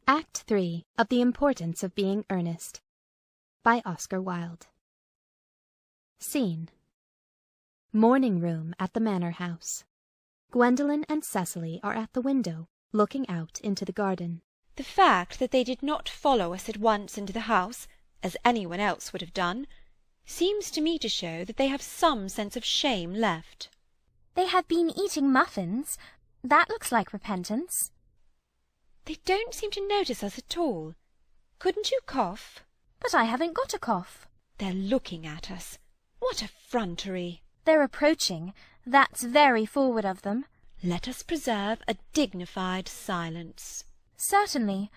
Act 3 of The Importance of Being Earnest by Oscar Wilde. Scene: Morning room at the manor house. Gwendolen and Cecily are at the window, looking out into the garden. The fact that they did not follow us at once into the house, as anyone else would have done, seems to me to show that they have some sense of shame left. They have been eating muffins. That looks like repentance. They don't seem to notice us at all. Couldn't you cough? But I haven't got a cough. They're looking at us. What effrontery! They're approaching. That's very forward of them. Let us preserve a dignified silence. Certainly.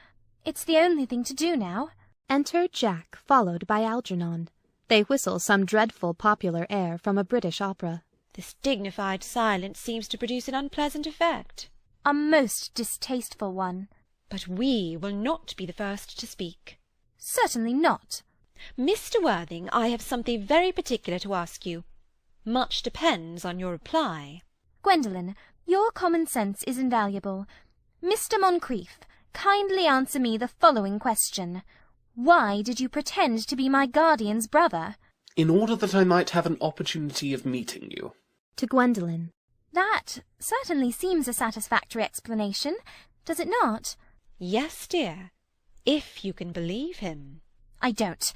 It's the only thing to do now. Enter Jack, followed by Algernon. They whistle some dreadful popular air from a British opera. This dignified silence seems to produce an unpleasant effect. A most distasteful one. But we will not be the first to speak. Certainly not. Mr. Worthing, I have something very particular to ask you. Much depends on your reply. Gwendolen, your common sense is invaluable. Mr. Moncrieff, kindly answer me the following question. Why did you pretend to be my guardian's brother? In order that I might have an opportunity of meeting you. To Gwendolen. That certainly seems a satisfactory explanation, does it not? Yes, dear, if you can believe him. I don't,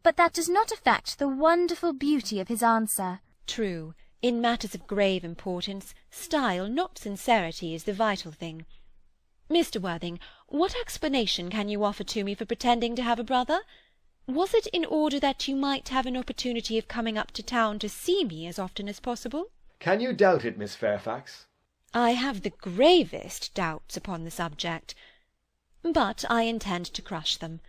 but that does not affect the wonderful beauty of his answer. True, in matters of grave importance, style, not sincerity, is the vital thing. Mr. Worthing, what explanation can you offer to me for pretending to have a brother? Was it in order that you might have an opportunity of coming up to town to see me as often as possible? Can you doubt it, Miss Fairfax? I have the gravest doubts upon the subject, but I intend to crush them.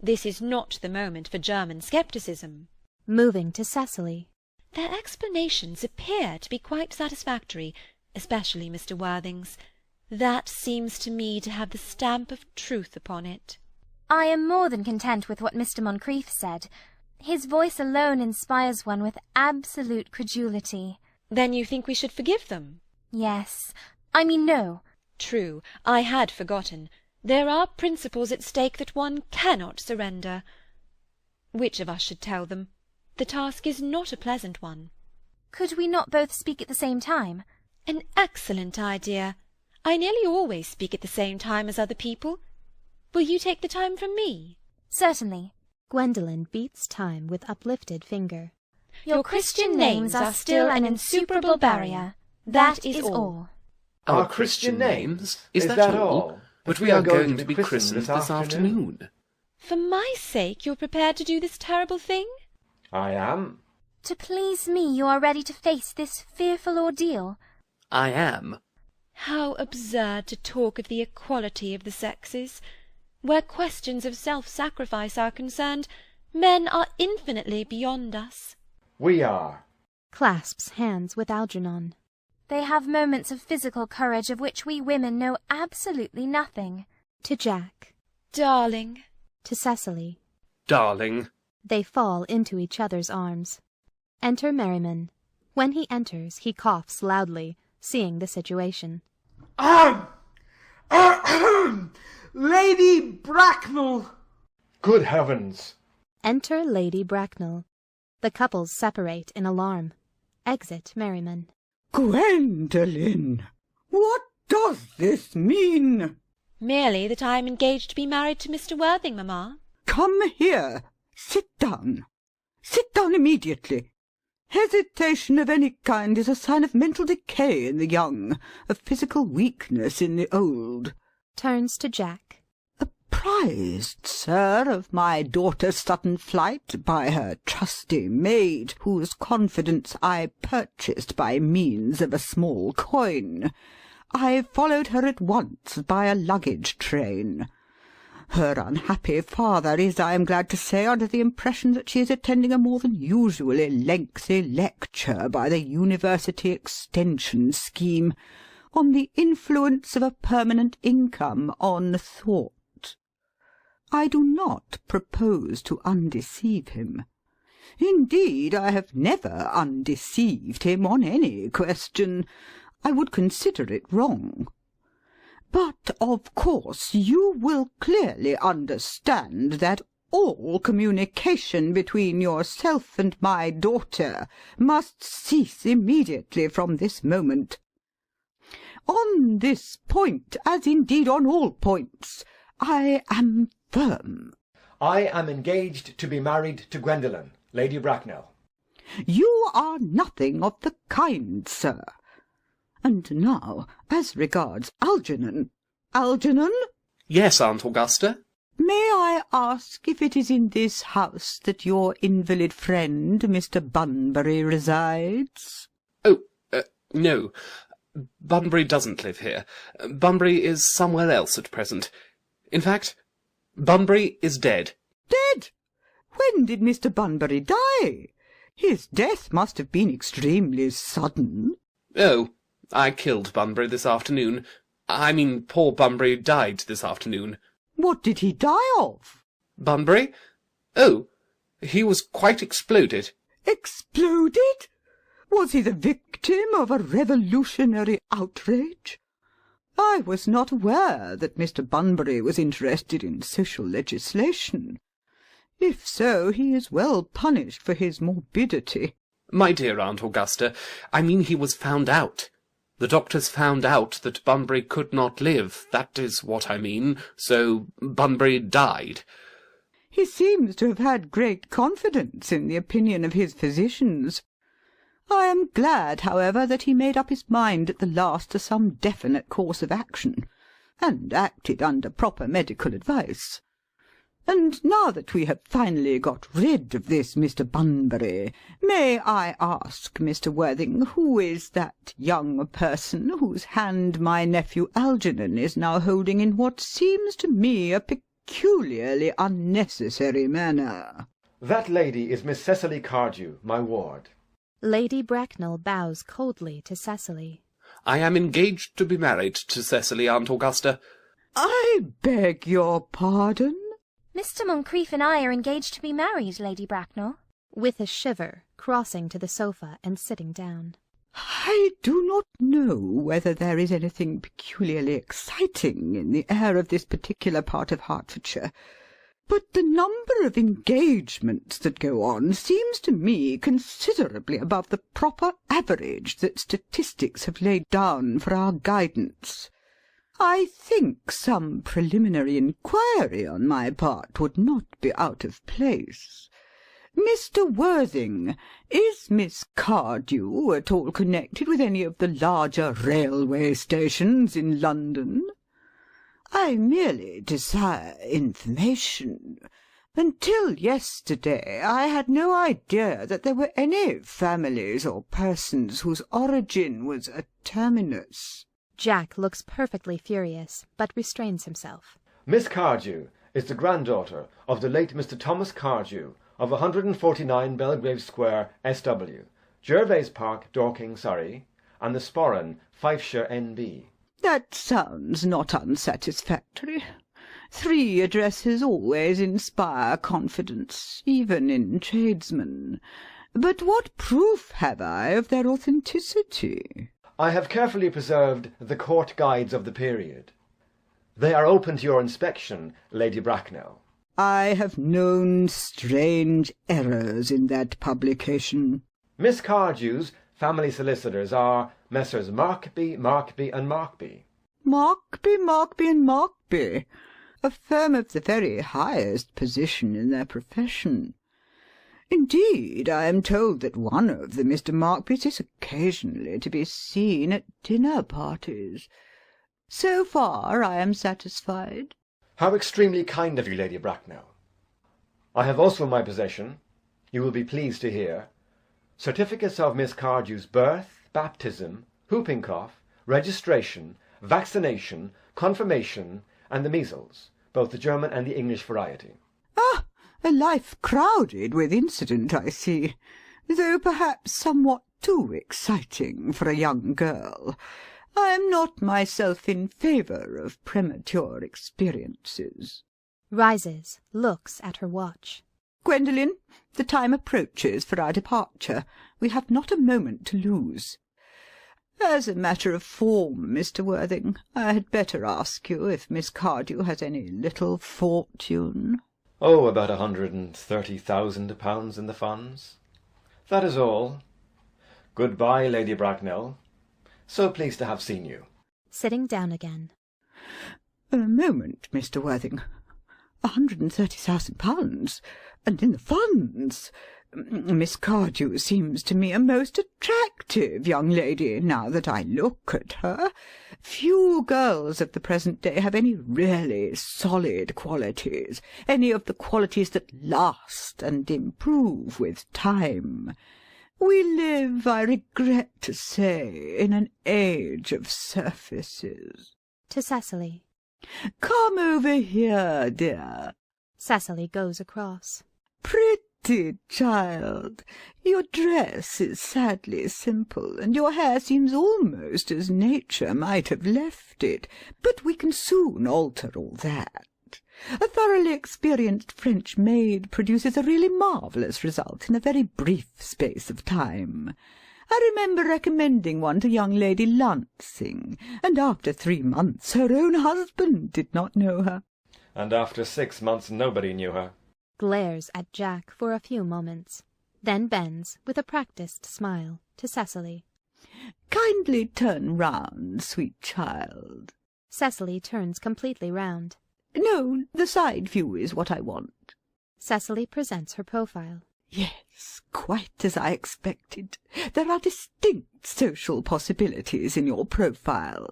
This is not the moment for German scepticism. Moving to Cecily. Their explanations appear to be quite satisfactory, especially Mr. Worthing's. That seems to me to have the stamp of truth upon it. I am more than content with what Mr. Moncrieff said. His voice alone inspires one with absolute credulity. Then you think we should forgive them? Yes. I mean no. True, I had forgotten. There are principles at stake that one cannot surrender. Which of us should tell them? The task is not a pleasant one. Could we not both speak at the same time? An excellent idea. I nearly always speak at the same time as other people. Will you take the time from me? Certainly. Gwendolen beats time with uplifted finger. Your Christian names are still an insuperable barrier. That is all. Our Christian names? Is that all? But we are going to be christened this afternoon. For my sake, you're prepared to do this terrible thing? I am. To please me, you are ready to face this fearful ordeal? I am. How absurd to talk of the equality of the sexes. Where questions of self-sacrifice are concerned, men are infinitely beyond us. We are. Clasps hands with Algernon. They have moments of physical courage of which we women know absolutely nothing. To Jack. Darling. To Cecily. Darling. They fall into each other's arms. Enter Merriman. When he enters, he coughs loudly, seeing the situation. Lady Bracknell! Good heavens! Enter Lady Bracknell. The couples separate in alarm. Exit Merriman. Gwendolen! What does this mean? Merely that I am engaged to be married to Mr. Worthing, mamma. Come here. Sit down. Sit down immediately. Hesitation of any kind is a sign of mental decay in the young, of physical weakness in the old. Turns to Jack. Apprised, sir, of my daughter's sudden flight by her trusty maid, whose confidence I purchased by means of a small coin. I followed her at once by a luggage train. Her unhappy father is, I am glad to say, under the impression that she is attending a more than usually lengthy lecture by the University Extension Scheme on the influence of a permanent income on thought. I do not propose to undeceive him. Indeed, I have never undeceived him on any question. I would consider it wrong. But, of course, you will clearly understand that all communication between yourself and my daughter must cease immediately from this moment. On this point, as indeed on all points, I am firm. I am engaged to be married to Gwendolen, Lady Bracknell. You are nothing of the kind, sir. And now, as regards Algernon. Algernon? Yes, Aunt Augusta? May I ask if it is in this house that your invalid friend, Mr. Bunbury, resides? Oh, no. Bunbury doesn't live here. Bunbury is somewhere else at present. In fact, Bunbury is dead. Dead? When did Mr. Bunbury die? His death must have been extremely sudden. Oh, I killed Bunbury this afternoon. I mean, poor Bunbury died this afternoon. What did he die of? Bunbury? Oh, he was quite exploded. Exploded? Was he the victim of a revolutionary outrage? I was not aware that Mr. Bunbury was interested in social legislation. If so, he is well punished for his morbidity. My dear Aunt Augusta, I mean he was found out. The doctors found out that Bunbury could not live, that is what I mean, so Bunbury died. He seems to have had great confidence in the opinion of his physicians. I am glad, however, that he made up his mind at the last to some definite course of action, and acted under proper medical advice. And now that we have finally got rid of this Mr. Bunbury, may I ask, Mr. Worthing, who is that young person whose hand my nephew Algernon is now holding in what seems to me a peculiarly unnecessary manner? That lady is Miss Cecily Cardew, my ward. Lady Bracknell bows coldly to Cecily. I am engaged to be married to Cecily, Aunt Augusta. I beg your pardon? Mr. Moncrief and I are engaged to be married, Lady Bracknell. With a shiver, crossing to the sofa and sitting down. I do not know whether there is anything peculiarly exciting in the air of this particular part of Hertfordshire, but the number of engagements that go on seems to me considerably above the proper average that statistics have laid down for our guidance. I think some preliminary inquiry on my part would not be out of place. Mr. Worthing, is Miss Cardew at all connected with any of the larger railway stations in London? I merely desire information. Until yesterday I had no idea that there were any families or persons whose origin was a terminus. Jack looks perfectly furious, but restrains himself. Miss Cardew is the granddaughter of the late Mr. Thomas Cardew of 149 Belgrave Square, SW, Gervase Park, Dorking, Surrey, and the Sporran, Fifeshire, NB. That sounds not unsatisfactory. 3 addresses always inspire confidence, even in tradesmen. But what proof have I of their authenticity? I have carefully preserved the court guides of the period. They are open to your inspection, Lady Bracknell. I have known strange errors in that publication. Miss Cardew's family solicitors are Messrs. Markby, Markby and Markby. Markby, Markby and Markby, a firm of the very highest position in their profession. Indeed, I am told that one of the Mr. Markbys is occasionally to be seen at dinner parties. So far I am satisfied. How extremely kind of you, Lady Bracknell. I have also in my possession, you will be pleased to hear, certificates of Miss Cardew's birth, baptism, whooping cough, registration, vaccination, confirmation, and the measles, both the German and the English variety. Ah! A life crowded with incident, I see, though perhaps somewhat too exciting for a young girl. I am not myself in favour of premature experiences. Rises, looks at her watch. Gwendolen, the time approaches for our departure. We have not a moment to lose. As a matter of form, Mr. Worthing, I had better ask you if Miss Cardew has any little fortune. Oh, about £130,000 in the funds. That is all. Good-bye, Lady Bracknell. So pleased to have seen you. Sitting down again. A moment, Mr. Worthing. £130,000, and in the funds. Miss Cardew seems to me a most attractive young lady, now that I look at her. Few girls of the present day have any really solid qualities, any of the qualities that last and improve with time. We live, I regret to say, in an age of surfaces. To Cecily. Come over here, dear. Cecily goes across. Pretty child, your dress is sadly simple, and your hair seems almost as nature might have left it, but we can soon alter all that. A thoroughly experienced French maid produces a really marvellous result in a very brief space of time. I remember recommending one to young Lady Lancing, and after 3 months her own husband did not know her. And after 6 months nobody knew her. Glares at Jack for a few moments, then bends, with a practised smile, to Cecily. Kindly turn round, sweet child. Cecily turns completely round. No, the side view is what I want. Cecily presents her profile. Yes, quite as I expected. There are distinct social possibilities in your profile.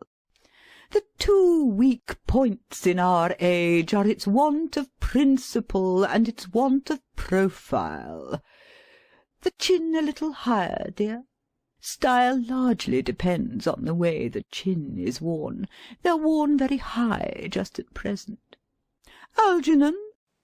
The 2 weak points in our age are its want of principle and its want of profile. The chin a little higher, dear. Style largely depends on the way the chin is worn. They're worn very high just at present. Algernon?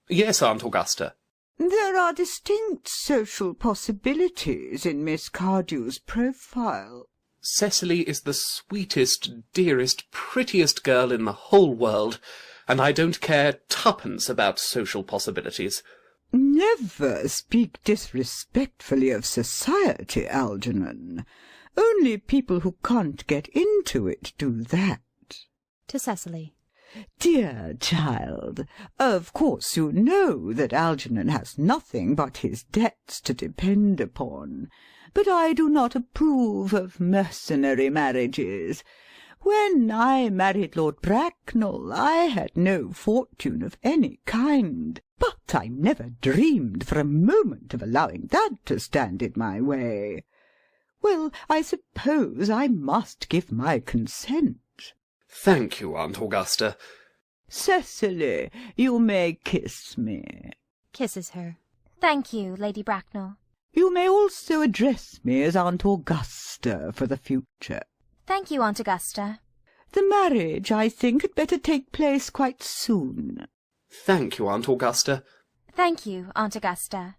Yes, Aunt Augusta. There are distinct social possibilities in Miss Cardew's profile. Cecily is the sweetest, dearest, prettiest girl in the whole world, and I don't care twopence about social possibilities. Never speak disrespectfully of society, Algernon. Only people who can't get into it do that. To Cecily. Dear child, of course you know that Algernon has nothing but his debts to depend upon, but I do not approve of mercenary marriages. When I married Lord Bracknell, I had no fortune of any kind, but I never dreamed for a moment of allowing that to stand in my way. Well, I suppose I must give my consent. Thank you, Aunt Augusta. Cecily, you may kiss me. Kisses her. Thank you, Lady Bracknell. You may also address me as Aunt Augusta for the future. Thank you, Aunt Augusta. The marriage, I think, had better take place quite soon. Thank you, Aunt Augusta. Thank you, Aunt Augusta.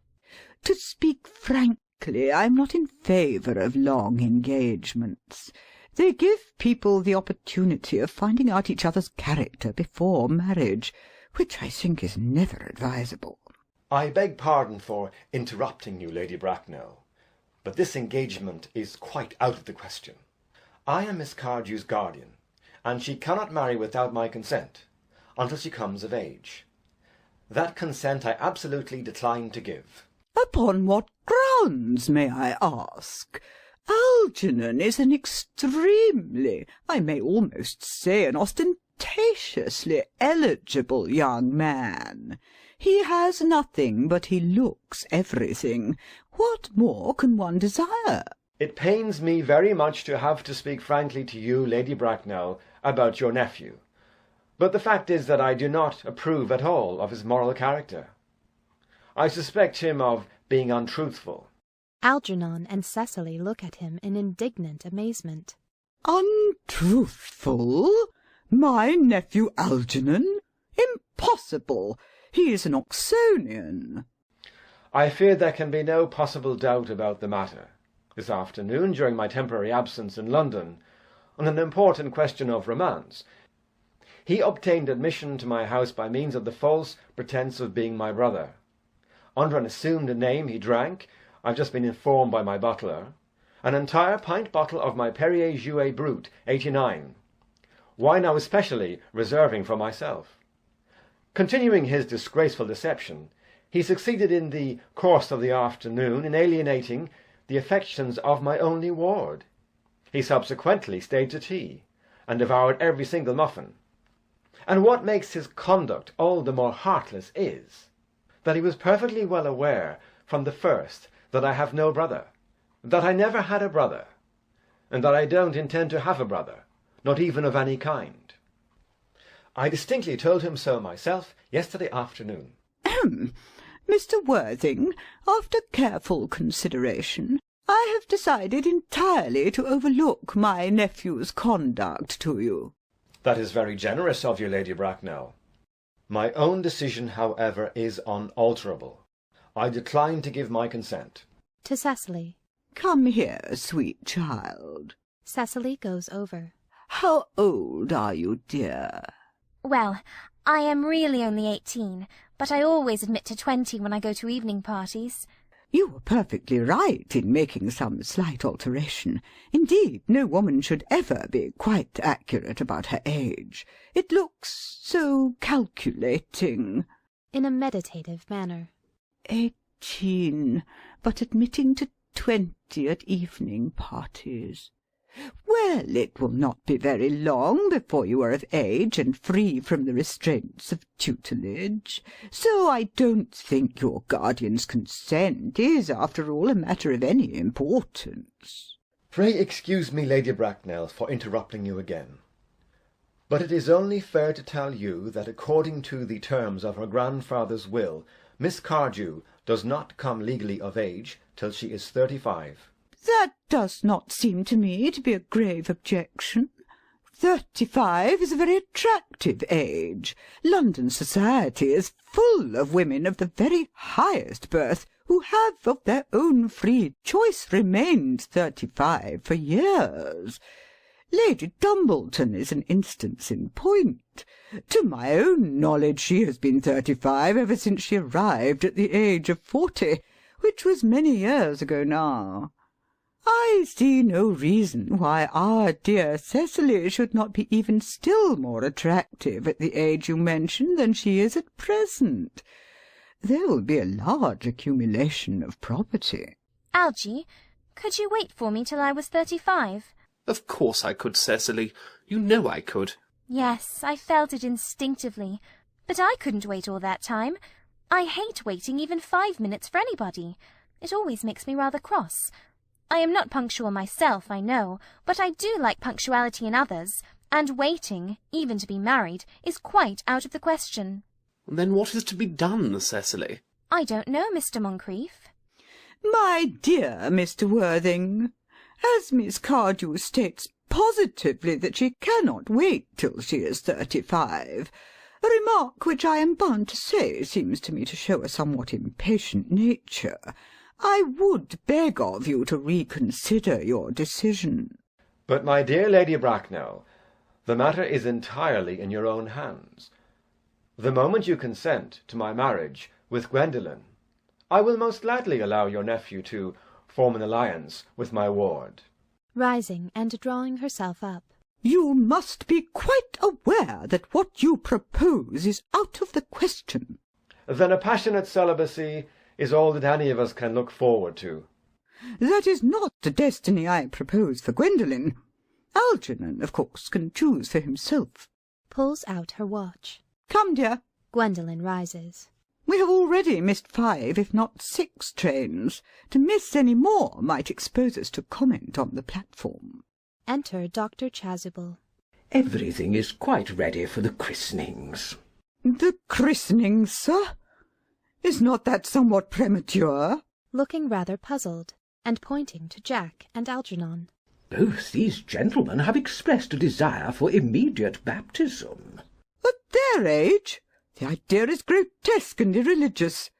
To speak frankly, I'm not in favour of long engagements. They give people the opportunity of finding out each other's character before marriage, which I think is never advisable. I beg pardon for interrupting you, Lady Bracknell, but this engagement is quite out of the question. I am Miss Cardew's guardian, and she cannot marry without my consent until she comes of age. That consent I absolutely decline to give. Upon what grounds, may I ask? Algernon is an extremely, I may almost say an ostentatiously eligible young man. He has nothing, but he looks everything. What more can one desire? It pains me very much to have to speak frankly to you, Lady Bracknell, about your nephew, but the fact is that I do not approve at all of his moral character. I suspect him of being untruthful. Algernon and Cecily look at him in indignant amazement. Untruthful? My nephew Algernon? Impossible! He is an Oxonian. I fear there can be no possible doubt about the matter. This afternoon, during my temporary absence in London, on an important question of romance, he obtained admission to my house by means of the false pretence of being my brother. Under an assumed name he drank, I've just been informed by my butler, an entire pint bottle of my Perrier Jouet Brut 89, wine I was specially reserving for myself. Continuing his disgraceful deception, he succeeded in the course of the afternoon in alienating the affections of my only ward. He subsequently stayed to tea, and devoured every single muffin. And what makes his conduct all the more heartless is, that he was perfectly well aware from the first that I have no brother, that I never had a brother, and that I don't intend to have a brother, not even of any kind. I distinctly told him so myself yesterday afternoon. Mr. Worthing, after careful consideration, I have decided entirely to overlook my nephew's conduct to you. That is very generous of you, Lady Bracknell. My own decision, however, is unalterable. I decline to give my consent. To Cecily. Come here, sweet child. Cecily goes over. How old are you, dear? Well, I am really only 18, but I always admit to 20 when I go to evening parties. You were perfectly right in making some slight alteration. Indeed, no woman should ever be quite accurate about her age. It looks so calculating. In a meditative manner. 18, but admitting to 20 at evening parties. Well, it will not be very long before you are of age and free from the restraints of tutelage, so I don't think your guardian's consent is, after all, a matter of any importance. Pray excuse me, Lady Bracknell, for interrupting you again. But it is only fair to tell you that according to the terms of her grandfather's will, Miss Cardew does not come legally of age till she is 35. That does not seem to me to be a grave objection. 35 is a very attractive age. London society is full of women of the very highest birth who have of their own free choice remained 35 for years. Lady Dumbleton is an instance in point. To my own knowledge she has been 35 ever since she arrived at the age of 40, which was many years ago now. I see no reason why our dear Cecily should not be even still more attractive at the age you mention than she is at present. There will be a large accumulation of property. Algy, could you wait for me till I was 35? Of course I could, Cecily. You know I could. Yes, I felt it instinctively. But I couldn't wait all that time. I hate waiting even 5 minutes for anybody. It always makes me rather cross. I am not punctual myself, I know, but I do like punctuality in others, and waiting, even to be married, is quite out of the question. Then what is to be done, Cecily? I don't know, Mr. Moncrieff. My dear Mr. Worthing, as Miss Cardew states positively that she cannot wait till she is 35, a remark which I am bound to say seems to me to show a somewhat impatient nature, I would beg of you to reconsider your decision. But, my dear Lady Bracknell, the matter is entirely in your own hands. The moment you consent to my marriage with Gwendolen, I will most gladly allow your nephew to form an alliance with my ward. Rising and drawing herself up. You must be quite aware that what you propose is out of the question. Then a passionate celibacy is all that any of us can look forward to. That is not the destiny I propose for Gwendolen. Algernon, of course, can choose for himself. Pulls out her watch. Come, dear. Gwendolen rises. We have already missed 5, if not 6 trains. To miss any more might expose us to comment on the platform. Enter Dr. Chasuble. Everything is quite ready for the christenings. The christenings, sir? Is not that somewhat premature? Looking rather puzzled, and pointing to Jack and Algernon. Both these gentlemen have expressed a desire for immediate baptism. At their age? The idea is grotesque and irreligious.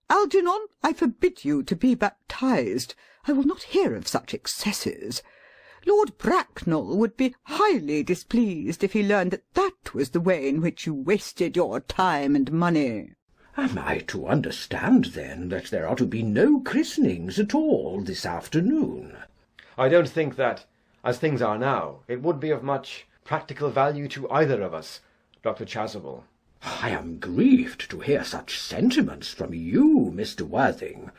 Algernon, I forbid you to be baptized. I will not hear of such excesses. Lord Bracknell would be highly displeased if he learned that that was the way in which you wasted your time and money. Am I to understand, then, that there are to be no christenings at all this afternoon? I don't think that, as things are now, it would be of much practical value to either of us, Dr. Chasuble. I am grieved to hear such sentiments from you, Mr. Worthing.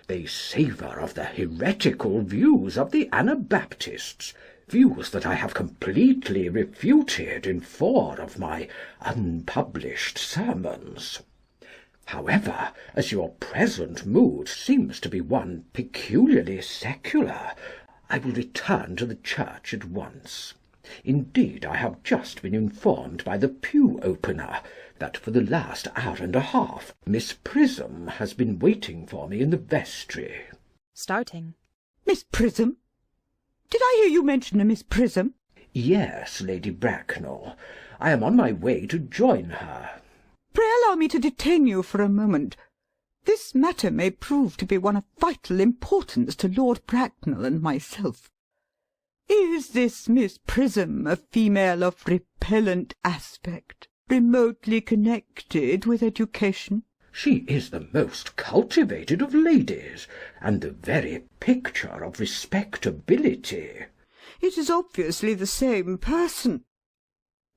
They savour of the heretical views of the Anabaptists, views that I have completely refuted in 4 of my unpublished sermons. However, as your present mood seems to be one peculiarly secular, I will return to the church at once. Indeed, I have just been informed by the pew opener that for the last hour and a half Miss Prism has been waiting for me in the vestry. Starting. Miss Prism? Did I hear you mention a Miss Prism? Yes, Lady Bracknell. I am on my way to join her. Pray allow me to detain you for a moment. This matter may prove to be one of vital importance to Lord Bracknell and myself. Is this Miss Prism a female of repellent aspect, remotely connected with education? She is the most cultivated of ladies, and the very picture of respectability. It is obviously the same person.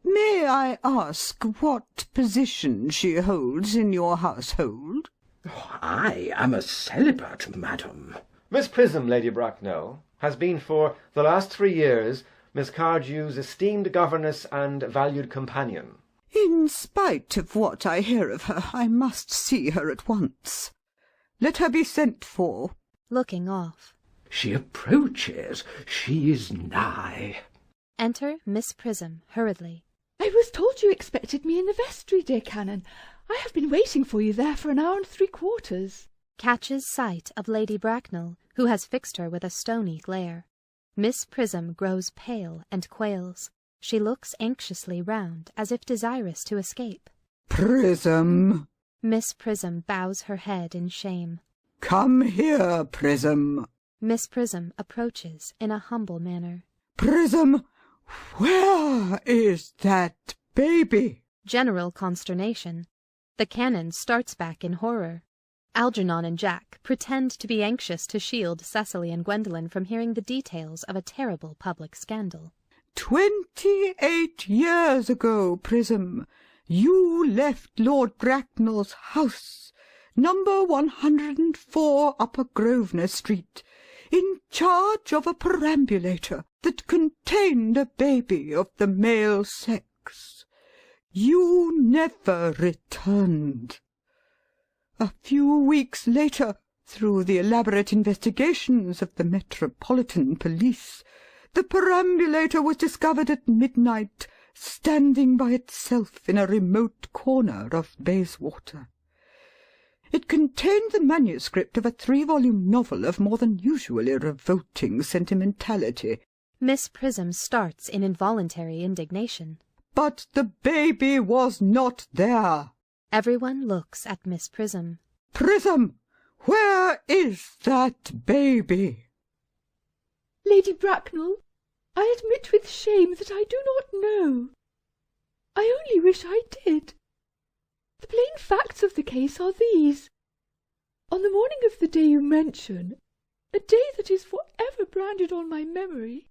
May I ask what position she holds in your household? I am a celibate, madam. Miss Prism, Lady Bracknell, has been for the last 3 years Miss Cardew's esteemed governess and valued companion. In spite of what I hear of her, I must see her at once. Let her be sent for. Looking off. She approaches. She is nigh. Enter Miss Prism hurriedly. I was told you expected me in the vestry, dear Canon. I have been waiting for you there for 1 hour and 3/4. Catches sight of Lady Bracknell, who has fixed her with a stony glare. Miss Prism grows pale and quails. She looks anxiously round, as if desirous to escape. Prism! Miss Prism bows her head in shame. Come here, Prism. Miss Prism approaches in a humble manner. Prism, where is that baby? General consternation. The Canon starts back in horror. Algernon and Jack pretend to be anxious to shield Cecily and Gwendolen from hearing the details of a terrible public scandal. 28 years ago, Prism, you left Lord Bracknell's house, number 104 Upper Grosvenor Street, in charge of a perambulator that contained a baby of the male sex. You never returned. A few weeks later, through the elaborate investigations of the Metropolitan Police, the perambulator was discovered at midnight, standing by itself in a remote corner of Bayswater. It contained the manuscript of a 3-volume novel of more than usually revolting sentimentality. Miss Prism starts in involuntary indignation. But the baby was not there. Everyone looks at Miss Prism. Prism, where is that baby? Lady Bracknell, I admit with shame that I do not know. I only wish I did. The plain facts of the case are these. On the morning of the day you mention, a day that is for ever branded on my memory,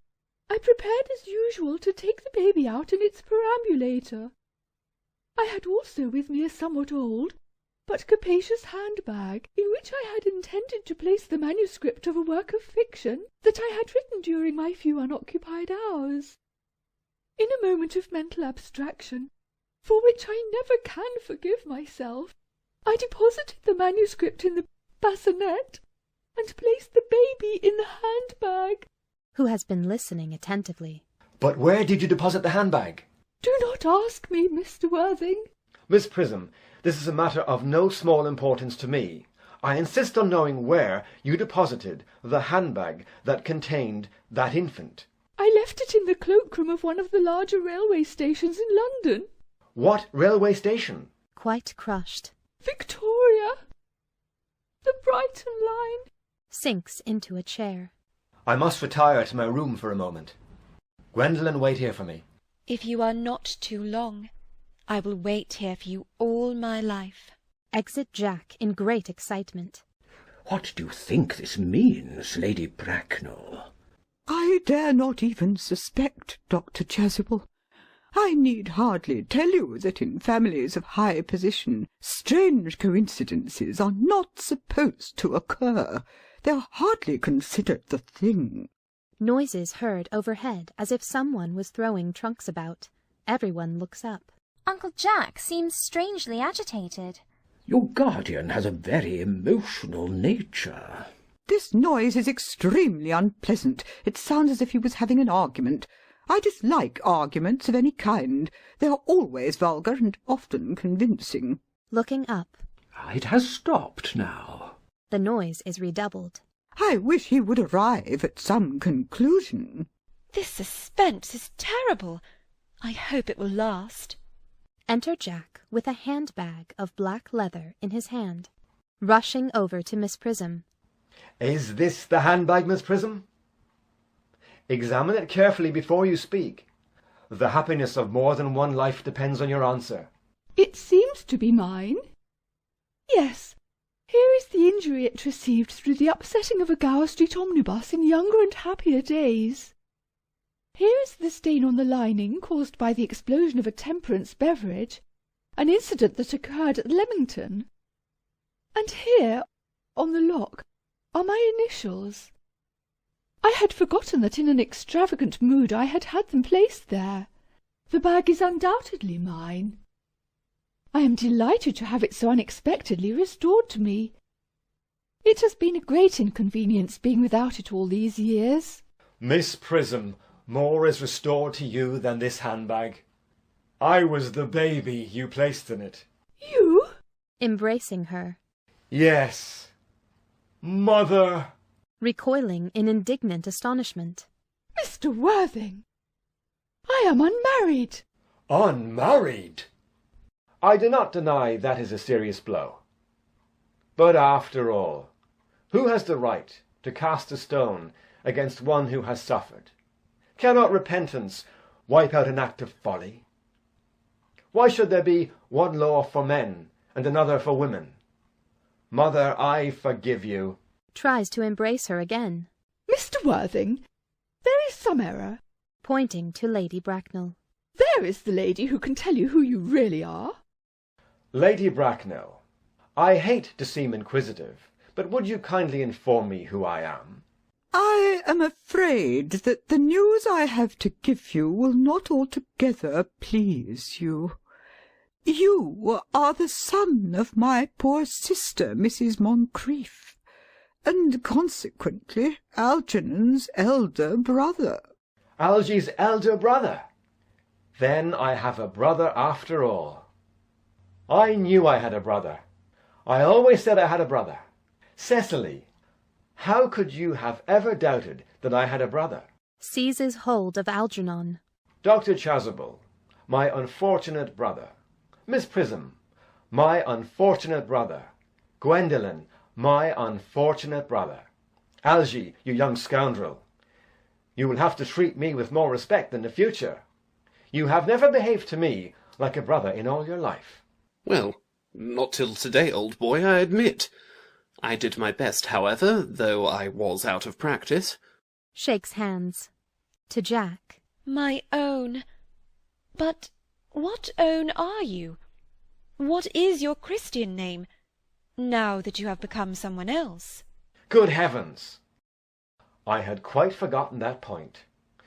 I prepared as usual to take the baby out in its perambulator. I had also with me a somewhat old, but capacious handbag, in which I had intended to place the manuscript of a work of fiction that I had written during my few unoccupied hours. In a moment of mental abstraction, for which I never can forgive myself, I deposited the manuscript in the bassinet, and placed the baby in the handbag. Who has been listening attentively. But where did you deposit the handbag? Do not ask me, Mr. Worthing. Miss Prism, this is a matter of no small importance to me. I insist on knowing where you deposited the handbag that contained that infant. I left it in the cloakroom of one of the larger railway stations in London. What railway station? Quite crushed. Victoria. The Brighton line. Sinks into a chair. I must retire to my room for a moment. Gwendolen, wait here for me. If you are not too long, I will wait here for you all my life. Exit Jack in great excitement. What do you think this means, Lady Bracknell? I dare not even suspect, Dr. Chasuble. I need hardly tell you that in families of high position strange coincidences are not supposed to occur. They are hardly considered the thing. Noises heard overhead as if someone was throwing trunks about. Everyone looks up. Uncle Jack seems strangely agitated. Your guardian has a very emotional nature. This noise is extremely unpleasant. It sounds as if he was having an argument. I dislike arguments of any kind. They are always vulgar and often convincing. Looking up. It has stopped now. The noise is redoubled. I wish he would arrive at some conclusion. This suspense is terrible. I hope it will last. Enter Jack with a handbag of black leather in his hand, rushing over to Miss Prism. Is this the handbag, Miss Prism? Examine it carefully before you speak. The happiness of more than one life depends on your answer. It seems to be mine. Yes, here is the injury it received through the upsetting of a Gower Street omnibus in younger and happier days. Here is the stain on the lining caused by the explosion of a temperance beverage, an incident that occurred at Leamington. And here, on the lock, are my initials. I had forgotten that in an extravagant mood I had had them placed there. The bag is undoubtedly mine. I am delighted to have it so unexpectedly restored to me. It has been a great inconvenience being without it all these years. Miss Prism, more is restored to you than this handbag. I was the baby you placed in it. You? Embracing her. Yes. Mother! Recoiling in indignant astonishment. Mr. Worthing! I am unmarried. Unmarried? I do not deny that is a serious blow. But after all, who has the right to cast a stone against one who has suffered? Cannot repentance wipe out an act of folly? Why should there be one law for men and another for women? Mother, I forgive you. Tries to embrace her again. Mr. Worthing, there is some error. Pointing to Lady Bracknell. There is the lady who can tell you who you really are. Lady Bracknell, I hate to seem inquisitive, but would you kindly inform me who I am? I am afraid that the news I have to give you will not altogether please you. You are the son of my poor sister, Mrs. Moncrieff, and consequently Algernon's elder brother. Algy's elder brother? Then I have a brother after all. I knew I had a brother. I always said I had a brother. Cecily, how could you have ever doubted that I had a brother? Seizes hold of Algernon. Dr. Chasuble, my unfortunate brother. Miss Prism, my unfortunate brother. Gwendolen, my unfortunate brother. Algy, you young scoundrel, you will have to treat me with more respect in the future. You have never behaved to me like a brother in all your life. Well, not till to-day, old boy, I admit. I did my best, however, though I was out of practice. Shakes hands. To Jack. My own. But what own are you? What is your Christian name, now that you have become someone else? Good heavens! I had quite forgotten that point.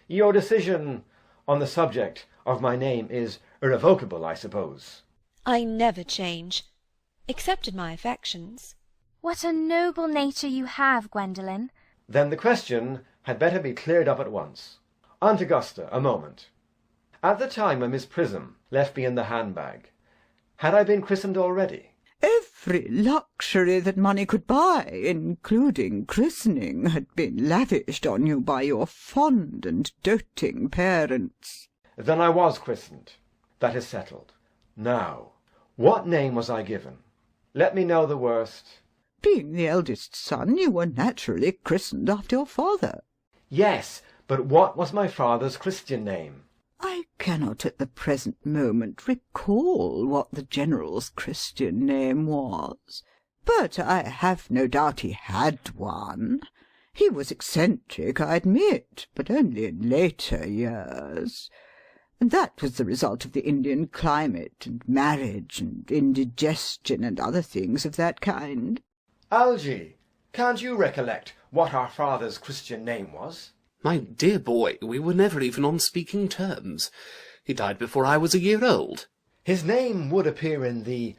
Your decision on the subject of my name is irrevocable, I suppose. I never change, except in my affections. What a noble nature you have, Gwendolen. Then the question had better be cleared up at once. Aunt Augusta, a moment. At the time when Miss Prism left me in the handbag, had I been christened already? Every luxury that money could buy, including christening, had been lavished on you by your fond and doting parents. Then I was christened. That is settled. Now, what name was I given? Let me know the worst. Being the eldest son, you were naturally christened after your father. Yes, but what was my father's Christian name? I cannot at the present moment recall what the General's Christian name was, but I have no doubt he had one. He was eccentric, I admit, but only in later years. And that was the result of the Indian climate, and marriage, and indigestion, and other things of that kind. Algy, can't you recollect what our father's Christian name was? My dear boy, we were never even on speaking terms. He died before I was a year old. His name would appear in the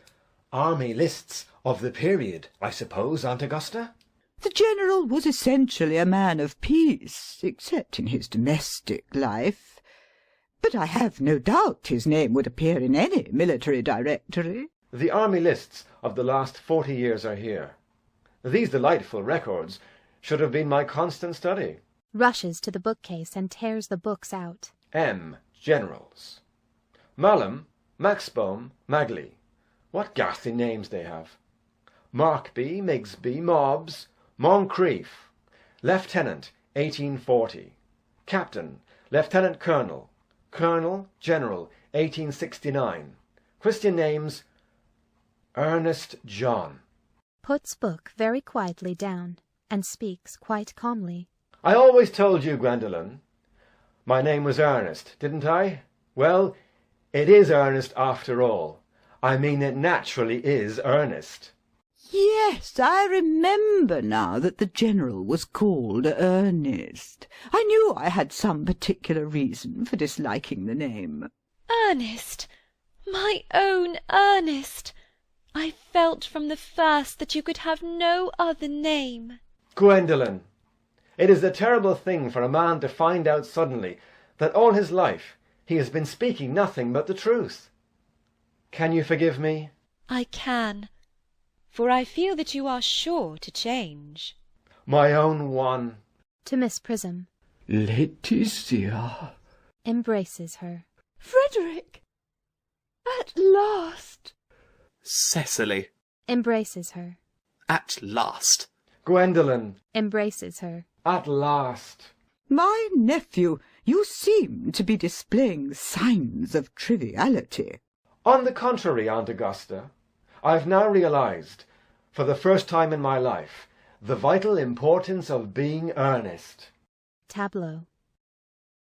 army lists of the period, I suppose, Aunt Augusta? The General was essentially a man of peace, except in his domestic life. But I have no doubt his name would appear in any military directory. The army lists of the last 40 years are here. These delightful records should have been my constant study. Rushes to the bookcase and tears the books out. M. Generals. Malum, Maxbohm, Magley. What ghastly names they have. Markby, Migsby, Mobbs, Moncrief. Lieutenant, 1840. Captain, Lieutenant Colonel. Colonel, General, 1869. Christian names, Ernest John. Puts book very quietly down, and speaks quite calmly. I always told you, Gwendolen, my name was Ernest, didn't I? Well, it is Ernest after all. I mean, it naturally is Ernest. Yes, I remember now that the General was called Ernest. I knew I had some particular reason for disliking the name. Ernest! My own Ernest! I felt from the first that you could have no other name. Gwendolen, it is a terrible thing for a man to find out suddenly that all his life he has been speaking nothing but the truth. Can you forgive me? I can, for I feel that you are sure to change. My own one. To Miss Prism. Laetitia. Embraces her. Frederick! At last! Cecily. Embraces her. At last. Gwendolen. Embraces her. At last. My nephew, you seem to be displaying signs of triviality. On the contrary, Aunt Augusta, I've now realized, for the first time in my life, the vital importance of being earnest. Tableau.